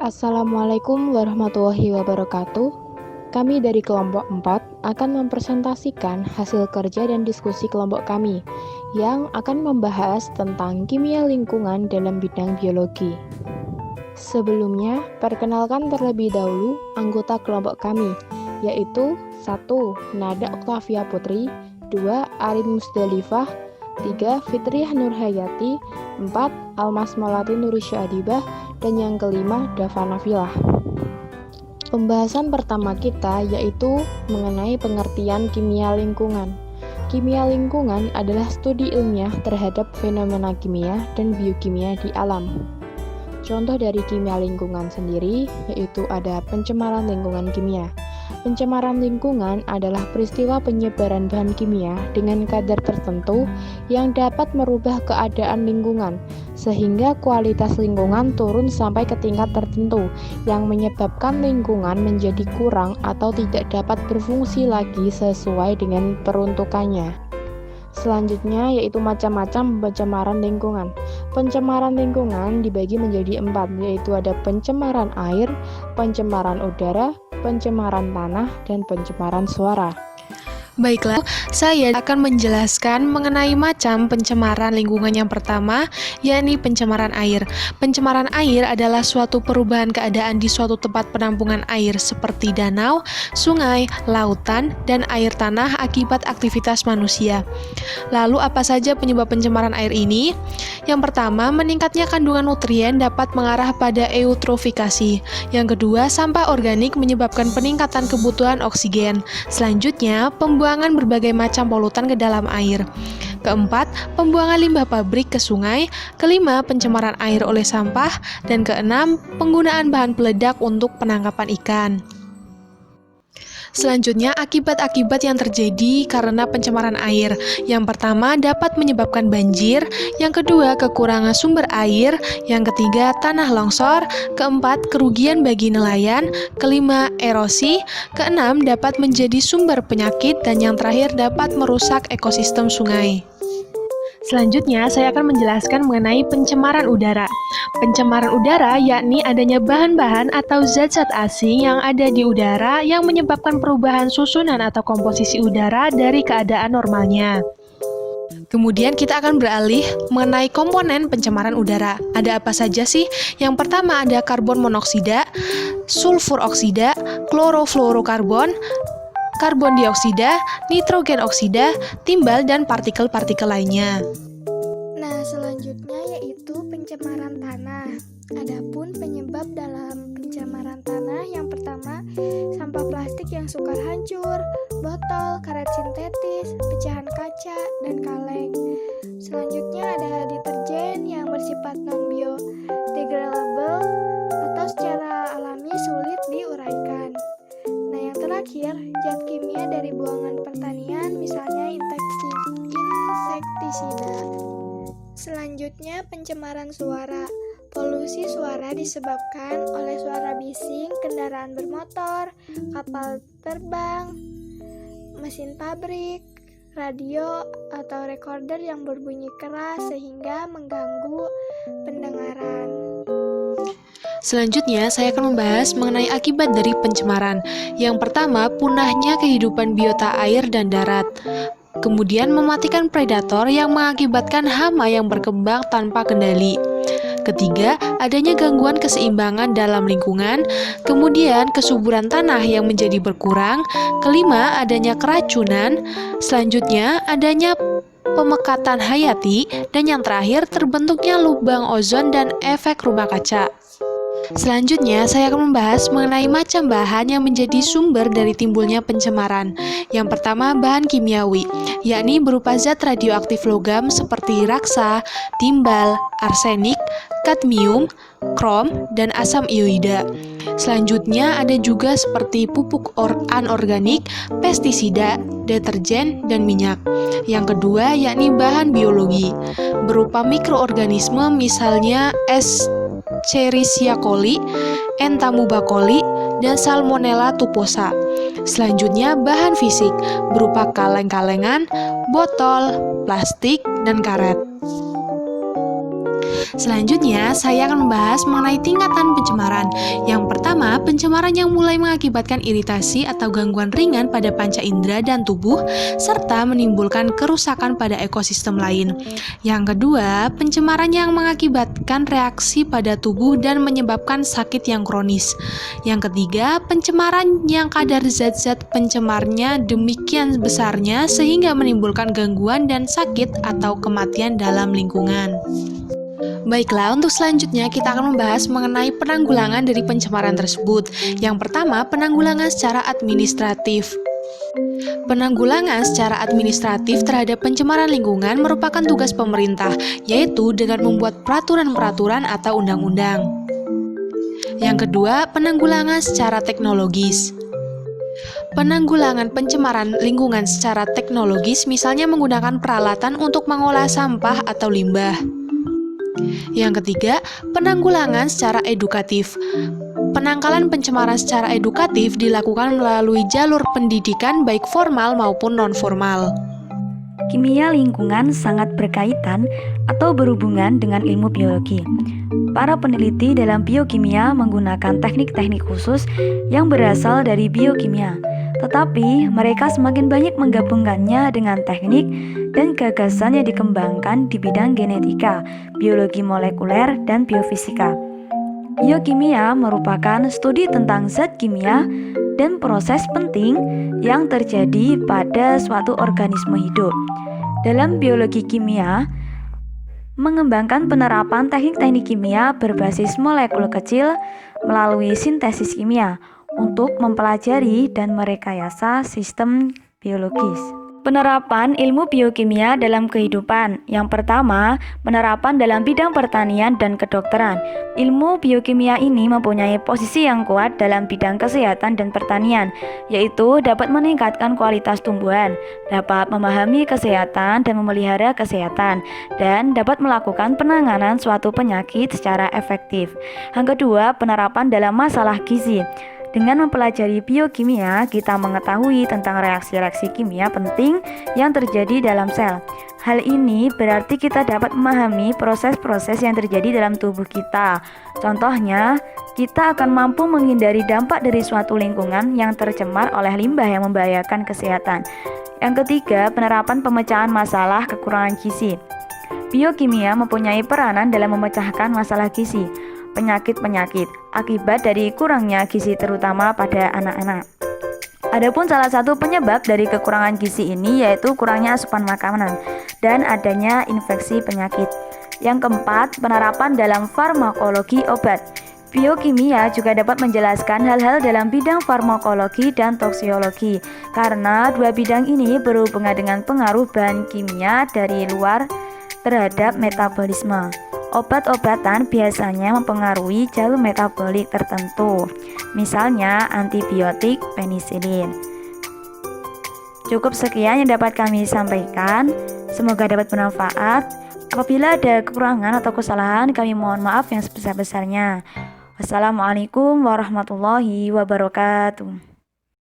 Assalamualaikum warahmatullahi wabarakatuh. Kami dari kelompok 4 akan mempresentasikan hasil kerja dan diskusi kelompok kami yang akan membahas tentang kimia lingkungan dalam bidang biologi. Sebelumnya, perkenalkan terlebih dahulu anggota kelompok kami, yaitu 1. Nada Oktavia Putri, 2. Arin Musdalifah, 3. Fitriah Nurhayati, 4. Almas Malati Nurisya-Adibah, dan yang kelima Dava Nafilah. Pembahasan pertama kita yaitu mengenai pengertian kimia lingkungan. Kimia lingkungan adalah studi ilmiah terhadap fenomena kimia dan biokimia di alam. Contoh dari kimia lingkungan sendiri yaitu ada pencemaran lingkungan kimia. Pencemaran lingkungan adalah peristiwa penyebaran bahan kimia dengan kadar tertentu yang dapat merubah keadaan lingkungan, sehingga kualitas lingkungan turun sampai ke tingkat tertentu, yang menyebabkan lingkungan menjadi kurang atau tidak dapat berfungsi lagi sesuai dengan peruntukannya. Selanjutnya yaitu macam-macam pencemaran lingkungan. Pencemaran lingkungan dibagi menjadi 4, yaitu ada pencemaran air, pencemaran udara, pencemaran tanah, dan pencemaran suara. Baiklah, saya akan menjelaskan mengenai macam pencemaran lingkungan yang pertama, yakni pencemaran air. Pencemaran air adalah suatu perubahan keadaan di suatu tempat penampungan air seperti danau, sungai, lautan, dan air tanah akibat aktivitas manusia. Lalu apa saja penyebab pencemaran air ini? Yang pertama, meningkatnya kandungan nutrien dapat mengarah pada eutrofikasi. Yang kedua, sampah organik menyebabkan peningkatan kebutuhan oksigen. Selanjutnya, pembuangan berbagai macam polutan ke dalam air. Keempat, pembuangan limbah pabrik ke sungai. Kelima, pencemaran air oleh sampah. Dan keenam, penggunaan bahan peledak untuk penangkapan ikan. Selanjutnya, akibat-akibat yang terjadi karena pencemaran air. Yang pertama, dapat menyebabkan banjir. Yang kedua, kekurangan sumber air. Yang ketiga, tanah longsor. Keempat, kerugian bagi nelayan. Kelima, erosi. Keenam, dapat menjadi sumber penyakit. Dan yang terakhir, dapat merusak ekosistem sungai. Selanjutnya, saya akan menjelaskan mengenai pencemaran udara. Pencemaran udara yakni adanya bahan-bahan atau zat-zat asing yang ada di udara yang menyebabkan perubahan susunan atau komposisi udara dari keadaan normalnya. Kemudian kita akan beralih mengenai komponen pencemaran udara. Ada apa saja sih? Yang pertama ada karbon monoksida, sulfur oksida, klorofluorokarbon, karbon dioksida, nitrogen oksida, timbal, dan partikel-partikel lainnya. Nah, selanjutnya yaitu pencemaran tanah. Adapun penyebab dalam pencemaran tanah yang pertama, sampah plastik yang sukar hancur, botol, karet sintetis, pecahan kaca, dan kaleng. Selanjutnya ada deterjen yang bersifat non-biodegradable atau secara alami sulit diuraikan. Nah, yang terakhir, zat kimia dari buangan pertanian, misalnya insektisida. Selanjutnya, pencemaran suara. Polusi suara disebabkan oleh suara bising kendaraan bermotor, kapal terbang, mesin pabrik, radio, atau recorder yang berbunyi keras sehingga mengganggu pendengaran. Selanjutnya, saya akan membahas mengenai akibat dari pencemaran. Yang pertama, punahnya kehidupan biota air dan darat. Kemudian, mematikan predator yang mengakibatkan hama yang berkembang tanpa kendali. Ketiga, adanya gangguan keseimbangan dalam lingkungan. Kemudian, kesuburan tanah yang menjadi berkurang. Kelima, adanya keracunan. Selanjutnya, adanya pemekatan hayati. Dan yang terakhir, terbentuknya lubang ozon dan efek rumah kaca. Selanjutnya, saya akan membahas mengenai macam bahan yang menjadi sumber dari timbulnya pencemaran. Yang pertama, bahan kimiawi, yakni berupa zat radioaktif logam seperti raksa, timbal, arsenik, kadmium, krom, dan asam ioida. Selanjutnya, ada juga seperti pupuk anorganik, pestisida, deterjen, dan minyak. Yang kedua, yakni bahan biologi, berupa mikroorganisme misalnya Escherichia coli, Entamoeba-coli, dan Salmonella tuposa. Selanjutnya, bahan fisik berupa kaleng-kalengan, botol, plastik, dan karet. Selanjutnya, saya akan membahas mengenai tingkatan pencemaran. Yang pertama, pencemaran yang mulai mengakibatkan iritasi atau gangguan ringan pada panca indera dan tubuh, serta menimbulkan kerusakan pada ekosistem lain. Yang kedua, pencemaran yang mengakibatkan reaksi pada tubuh dan menyebabkan sakit yang kronis. Yang ketiga, pencemaran yang kadar zat-zat pencemarnya demikian besarnya sehingga menimbulkan gangguan dan sakit atau kematian dalam lingkungan. Baiklah, untuk selanjutnya kita akan membahas mengenai penanggulangan dari pencemaran tersebut. Yang pertama, penanggulangan secara administratif. Penanggulangan secara administratif terhadap pencemaran lingkungan merupakan tugas pemerintah, yaitu dengan membuat peraturan-peraturan atau undang-undang. Yang kedua, penanggulangan secara teknologis. Penanggulangan pencemaran lingkungan secara teknologis misalnya menggunakan peralatan untuk mengolah sampah atau limbah. Yang ketiga, penanggulangan secara edukatif. Penangkalan pencemaran secara edukatif dilakukan melalui jalur pendidikan baik formal maupun non-formal. Kimia lingkungan sangat berkaitan atau berhubungan dengan ilmu biologi. Para peneliti dalam biokimia menggunakan teknik-teknik khusus yang berasal dari biokimia, tetapi mereka semakin banyak menggabungkannya dengan teknik dan gagasan yang dikembangkan di bidang genetika, biologi molekuler, dan biofisika. Biokimia merupakan studi tentang zat kimia dan proses penting yang terjadi pada suatu organisme hidup. Dalam biologi kimia, mengembangkan penerapan teknik-teknik kimia berbasis molekul kecil melalui sintesis kimia untuk mempelajari dan merekayasa sistem biologis. Penerapan ilmu biokimia dalam kehidupan. Yang pertama, penerapan dalam bidang pertanian dan kedokteran. Ilmu biokimia ini mempunyai posisi yang kuat dalam bidang kesehatan dan pertanian, yaitu dapat meningkatkan kualitas tumbuhan, dapat memahami kesehatan dan memelihara kesehatan, dan dapat melakukan penanganan suatu penyakit secara efektif. Yang kedua, penerapan dalam masalah gizi. Dengan mempelajari biokimia, kita mengetahui tentang reaksi-reaksi kimia penting yang terjadi dalam sel. Hal ini berarti kita dapat memahami proses-proses yang terjadi dalam tubuh kita. Contohnya, kita akan mampu menghindari dampak dari suatu lingkungan yang tercemar oleh limbah yang membahayakan kesehatan. Yang ketiga, penerapan pemecahan masalah kekurangan gizi. Biokimia mempunyai peranan dalam memecahkan masalah gizi, penyakit-penyakit akibat dari kurangnya gizi terutama pada anak-anak. Adapun salah satu penyebab dari kekurangan gizi ini yaitu kurangnya asupan makanan dan adanya infeksi penyakit. Yang keempat, penerapan dalam farmakologi obat. Biokimia juga dapat menjelaskan hal-hal dalam bidang farmakologi dan toksiologi karena dua bidang ini berhubungan dengan pengaruh bahan kimia dari luar terhadap metabolisme. Obat-obatan biasanya mempengaruhi jalur metabolik tertentu, misalnya antibiotik, penisilin. Cukup sekian yang dapat kami sampaikan, semoga dapat bermanfaat. Apabila ada kekurangan atau kesalahan, kami mohon maaf yang sebesar-besarnya. Wassalamualaikum warahmatullahi wabarakatuh.